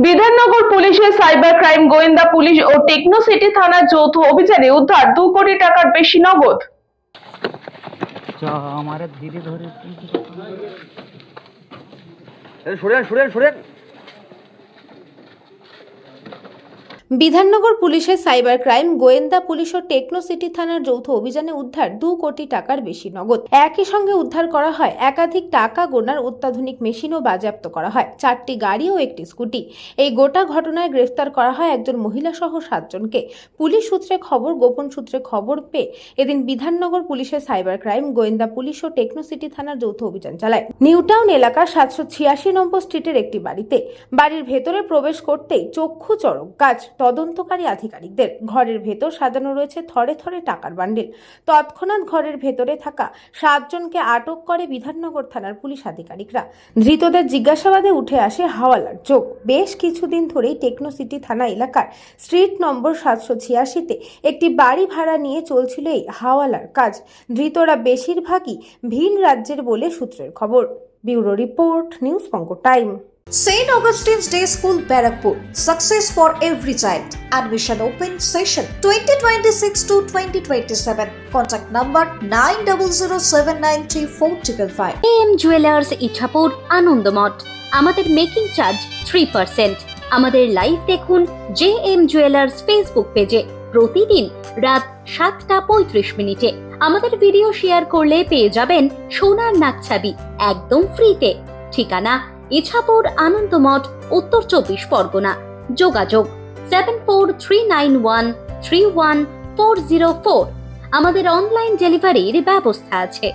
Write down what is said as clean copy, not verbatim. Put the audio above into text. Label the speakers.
Speaker 1: বিধাননগর পুলিশের cyber crime গোয়েন্দা police ও techno city থানার যৌথ অভিযানে উদ্ধার 2 কোটি টাকার বেশি নগদ।
Speaker 2: हमारे धीरे धीरे
Speaker 3: সরেন
Speaker 4: বিধাননগর পুলিশের সাইবার ক্রাইম গোয়েন্দা পুলিশ ও টেকনো সিটি থানার যৌথ অভিযানে উদ্ধার 2 কোটি টাকার বেশি নগদ। একই সঙ্গে উদ্ধার করা হয় একাধিক টাকা গোনার অত্যাধুনিক মেশিনও বাজেয়াপ্ত করা হয় 4টি গাড়ি ও একটি স্কুটি। এই গোটা ঘটনায় গ্রেফতার করা হয় একজন মহিলা সহ 7 জনকে। পুলিশ সূত্রে খবর, গোপন সূত্রে খবর পেয়ে এদিন বিধাননগর পুলিশের সাইবার ক্রাইম গোয়েন্দা পুলিশ ও টেকনো সিটি থানার যৌথ অভিযান চালায় নিউ টাউন এলাকার 786 নম্বর স্ট্রিটের একটি বাড়িতে। বাড়ির ভেতরে প্রবেশ করতেই চক্ষু চড়ক গাছ তদন্তকারী আধিকারিকদের। ঘরের ভেতর সাজানো রয়েছে থরে থরে টাকার বান্ডিল। তৎক্ষণাৎ ঘরের ভেতরে থাকা 7 জনকে আটক করে বিধাননগর থানার পুলিশ আধিকারিকরা। ধৃতদের জিজ্ঞাসাবাদে উঠে আসে হাওয়ালার যোগ। বেশ কিছুদিন ধরেই টেকনো সিটি থানা এলাকার স্ট্রিট নম্বর 786-তে একটি বাড়ি ভাড়া নিয়ে চলছিল এই হাওয়ালার কাজ। ধৃতরা বেশিরভাগই ভিন রাজ্যের বলে সূত্রের খবর। ব্যুরো রিপোর্ট, নিউজ পঙ্ক time.
Speaker 5: St. Augustine's Day School, Barakpur. Success for every child. Admission open session 2026 to 2027. Contact number 9007934555.
Speaker 6: AM Jewelers Ichapur Anandamath. আমাদের মেকিং চার্জ 3%। আমাদের লাইভ দেখুন JM Jewelers ফেসবুক পেজে প্রতিদিন রাত 7:35 আমাদের ভিডিও শেয়ার করলে পেয়ে যাবেন সোনার নাকছাবি একদম ফ্রিতে। ঠিকানা ইছাপুর আনন্দমঠ, উত্তর 24 পরগনা। যোগাযোগ 7439131404। আমাদের অনলাইন ডেলিভারির ব্যবস্থা আছে।